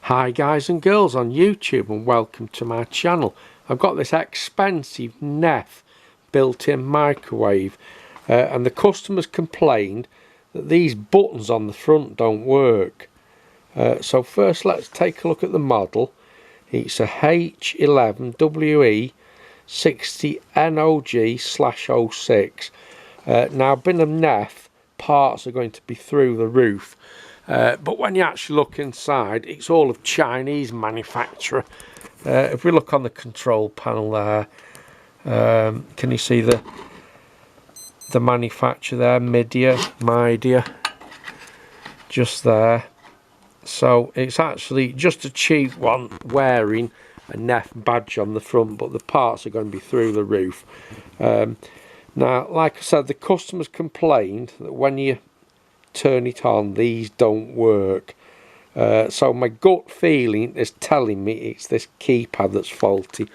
Hi guys and girls on YouTube, and welcome to my channel. I've got this expensive Neff built-in microwave and the customers complained that these buttons on the front don't work. So first let's take a look at the model. It's a H11WE60N0G/06. Now, bin of Neff parts are going to be through the roof. But when you actually look inside, it's all of Chinese manufacturer. If we look on the control panel there, can you see the manufacturer there? Midea, just there. So it's actually just a cheap one wearing a Neff badge on the front, but the parts are going to be through the roof. Now, like I said, the customers complained that when you turn it on, these don't work. So my gut feeling is telling me it's this keypad that's faulty.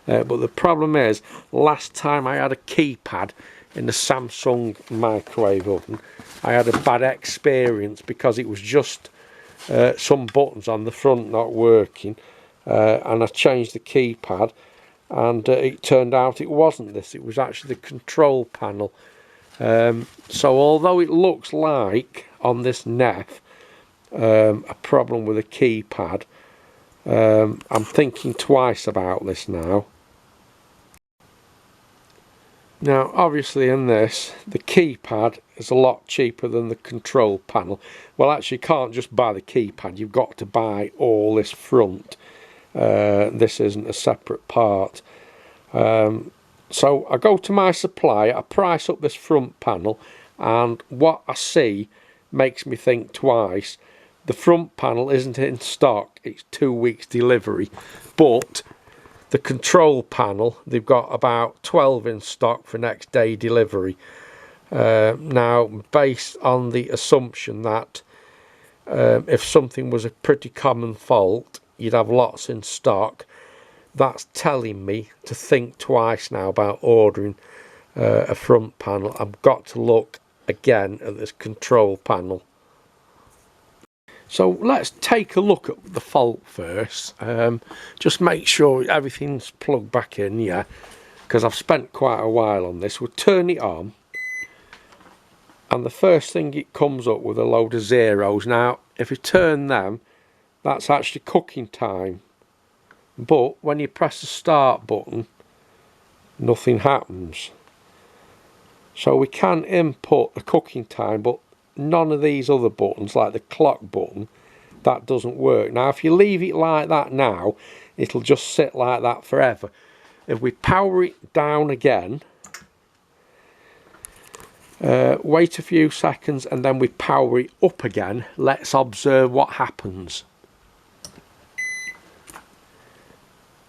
But the problem is, last time I had a keypad in the Samsung microwave oven, I had a bad experience because it was just some buttons on the front not working, and I changed the keypad, and it turned out it wasn't this, it was actually the control panel. So although it looks like on this Neff a problem with a keypad, I'm thinking twice about this now. Now obviously in this, the keypad is a lot cheaper than the control panel. Well, actually you can't just buy the keypad, you've got to buy all this front. This isn't a separate part. So I go to my supplier, I price up this front panel, and what I see makes me think twice. The front panel isn't in stock, it's 2 weeks delivery, but the control panel, they've got about 12 in stock for next day delivery. Now, based on the assumption that if something was a pretty common fault, you'd have lots in stock, that's telling me to think twice now about ordering a front panel. I've got to look again at this control panel. So let's take a look at the fault first. Just make sure everything's plugged back in, yeah, because I've spent quite a while on this. We'll turn it on, and the first thing it comes up with a load of zeros. Now if you turn them, that's actually cooking time. But when you press the start button, nothing happens. So we can input the cooking time, but none of these other buttons, like the clock button, that doesn't work. Now if you leave it like that now, it'll just sit like that forever. If we power it down again, wait a few seconds, and then we power it up again, let's observe what happens.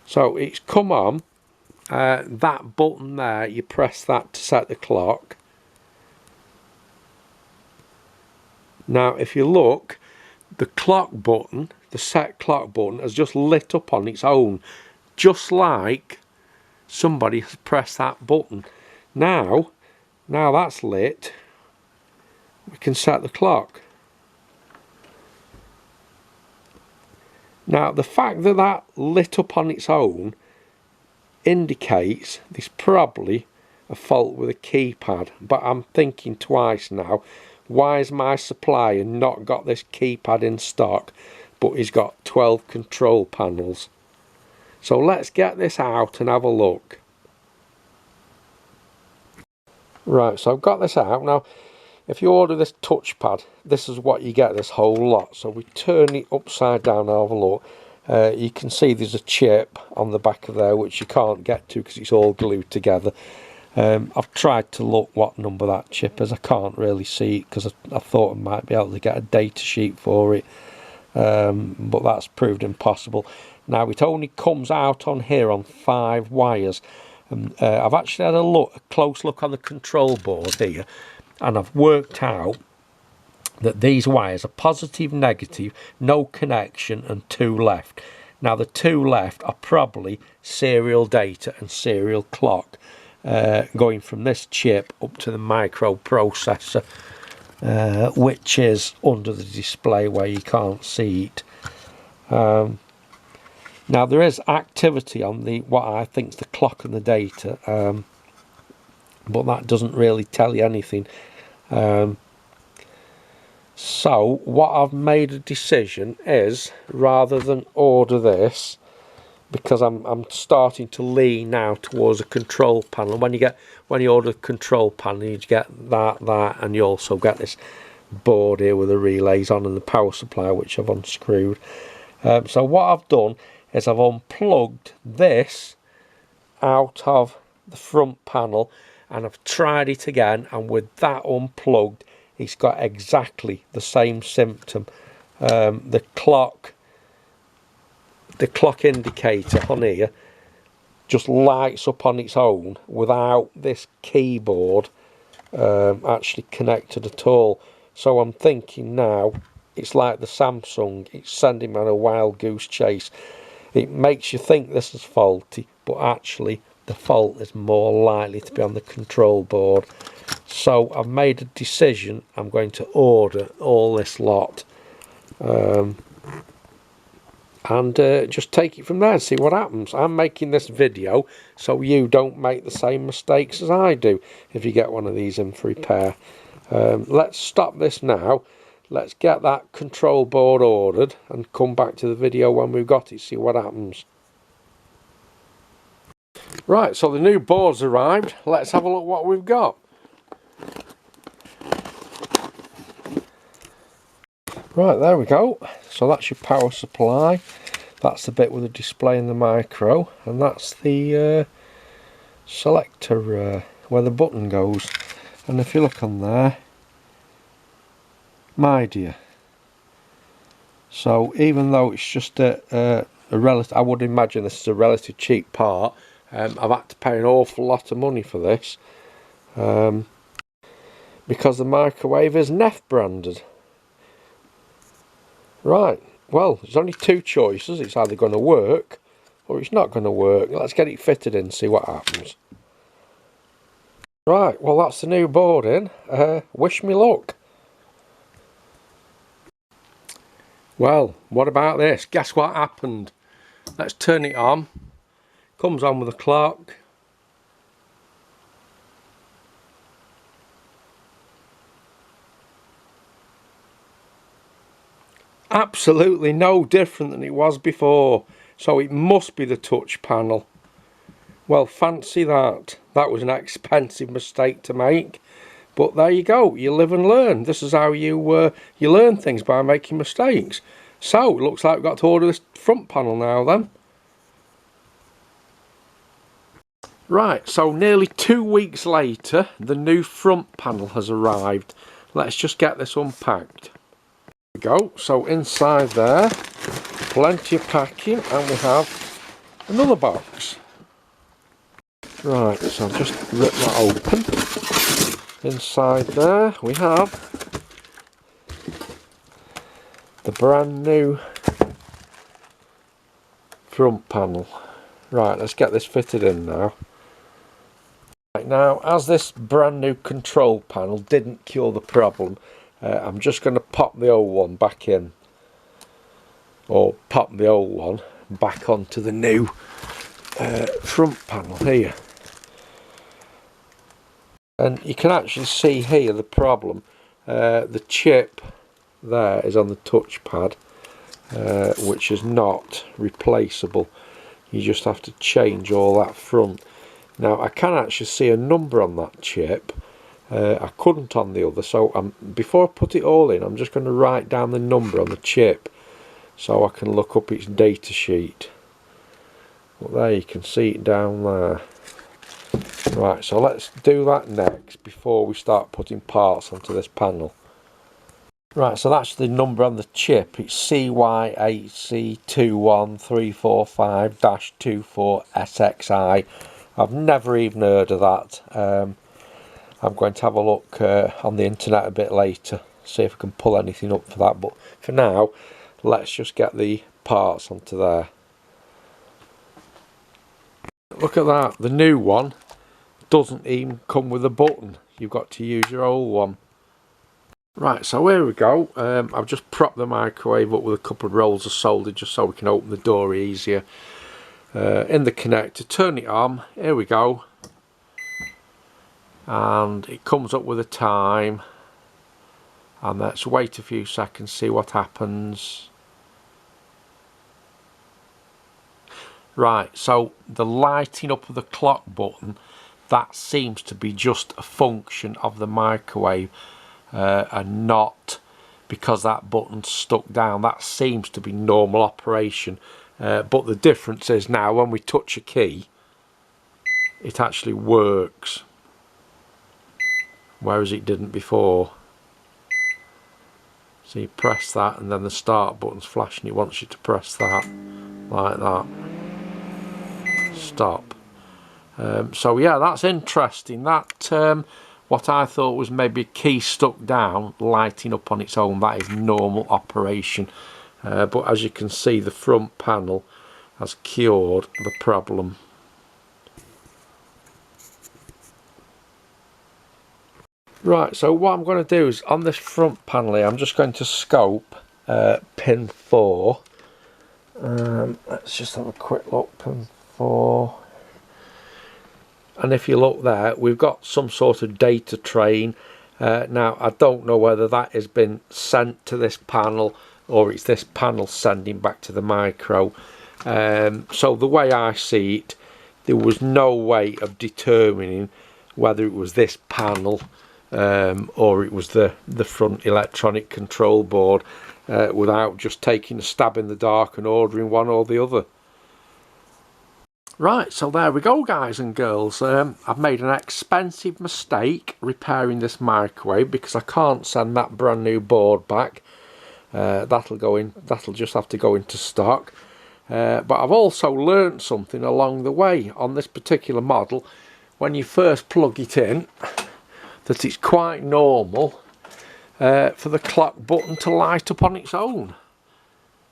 So it's come on, that button there, you press that to set the clock. Now if you look, the clock button, the set clock button, has just lit up on its own, just like somebody has pressed that button. Now that's lit, we can set the clock. Now the fact that that lit up on its own indicates there's probably a fault with a keypad, but I'm thinking twice now. Why has my supplier not got this keypad in stock, but he's got 12 control panels? So let's get this out and have a look. Right, so I've got this out. Now if you order this touchpad, this is what you get, this whole lot. So we turn it upside down and have a look. You can see there's a chip on the back of there which you can't get to because it's all glued together. I've tried to look what number that chip is. I can't really see it because I thought I might be able to get a data sheet for it, but that's proved impossible. Now it only comes out on here on 5 wires. I've actually had a close look on the control board here, and I've worked out that these wires are positive, negative, no connection, and 2 left. Now the 2 left are probably serial data and serial clock, going from this chip up to the microprocessor, which is under the display where you can't see it. Now there is activity on the what I think is the clock and the data, but that doesn't really tell you anything. So what I've made a decision is, rather than order this, because I'm starting to lean now towards a control panel. When you order a control panel, you get that, and you also get this board here with the relays on and the power supply, which I've unscrewed. So what I've done is I've unplugged this out of the front panel, and I've tried it again, and with that unplugged, it's got exactly the same symptom. The clock indicator on here just lights up on its own without this keyboard actually connected at all. So I'm thinking now it's like the Samsung, it's sending me on a wild goose chase. It makes you think this is faulty, but actually the fault is more likely to be on the control board. So I've made a decision. I'm going to order all this lot and just take it from there and see what happens. I'm making this video so you don't make the same mistakes as I do if you get one of these in for repair. Let's stop this now. Let's get that control board ordered and come back to the video when we've got it, see what happens. Right, so the new board's arrived. Let's have a look what we've got. Right, there we go. So that's your power supply. That's the bit with the display and the micro, and that's the selector where the button goes. And if you look on there, my dear. So even though it's just a relative, I would imagine this is a relatively cheap part. I've had to pay an awful lot of money for this because the microwave is Neff branded. Right, well, there's only two choices. It's either going to work or it's not going to work. Let's get it fitted in and see what happens. Right, well, that's the new board in. Wish me luck. Well, what about this? Guess what happened? Let's turn it on. Comes on with a clock. Absolutely no different than it was before. So it must be the touch panel. Well, fancy that. That was an expensive mistake to make. But there you go. You live and learn. This is how you learn things, by making mistakes. So it looks like we've got to order this front panel now then. Right, so nearly 2 weeks later, the new front panel has arrived. Let's just get this unpacked. There we go. So inside there, plenty of packing, and we have another box. Right, so I'll just rip that open. Inside there we have the brand new front panel. Right, let's get this fitted in now. Right, now, as this brand new control panel didn't cure the problem, I'm just going to pop the old one back in, or pop the old one back onto the new front panel here. And you can actually see here the problem. The chip there is on the touchpad, which is not replaceable. You just have to change all that front. Now I can actually see a number on that chip. I couldn't on the other, so before I put it all in, I'm just going to write down the number on the chip so I can look up its data sheet. Well, there you can see it down there. Right, so let's do that next before we start putting parts onto this panel. Right, so that's the number on the chip. It's CY8C21345-24SXI. I've never even heard of that. I'm going to have a look on the internet a bit later, see if I can pull anything up for that. But for now, let's just get the parts onto there. Look at that, the new one doesn't even come with a button. You've got to use your old one. Right, so here we go. I've just propped the microwave up with a couple of rolls of solder just so we can open the door easier. In the connector, turn it on, here we go. And it comes up with a time. And let's wait a few seconds, see what happens. Right, so the lighting up of the clock button, that seems to be just a function of the microwave. And not because that button's stuck down. That seems to be normal operation, but the difference is now when we touch a key it actually works, whereas it didn't before. So you press that and then the start button's flashing. It wants you to press that like that. Stop. So yeah, that's interesting. That what I thought was maybe a key stuck down, lighting up on its own, that is normal operation. But as you can see, the front panel has cured the problem. Right, so what I'm going to do is on this front panel here, I'm just going to scope pin 4. Let's just have a quick look, pin 4. And if you look there, we've got some sort of data train. Now, I don't know whether that has been sent to this panel or it's this panel sending back to the micro. So the way I see it, there was no way of determining whether it was this panel or it was the front electronic control board without just taking a stab in the dark and ordering one or the other. Right, so there we go, guys and girls. I've made an expensive mistake repairing this microwave because I can't send that brand new board back. That'll just have to go into stock. But I've also learnt something along the way on this particular model. When you first plug it in, that it's quite normal for the clock button to light up on its own,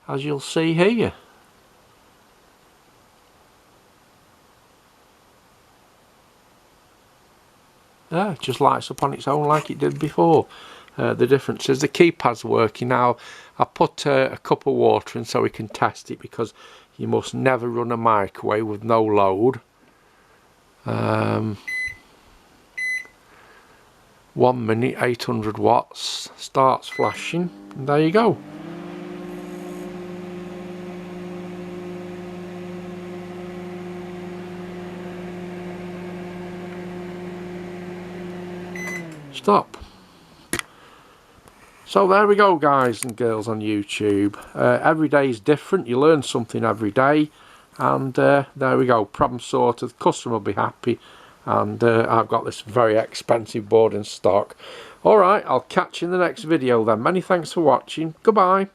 as you'll see here. Yeah, it just lights up on its own like it did before. The difference is the keypad's working now. I put a cup of water in so we can test it, because you must never run a microwave with no load. 1 minute, 800 watts, starts flashing, and there you go. Stop. So there we go, guys and girls on YouTube. Every day is different. You learn something every day, and there we go, problem sorted. The customer will be happy, and I've got this very expensive board in stock. Alright, I'll catch you in the next video then. Many thanks for watching. Goodbye.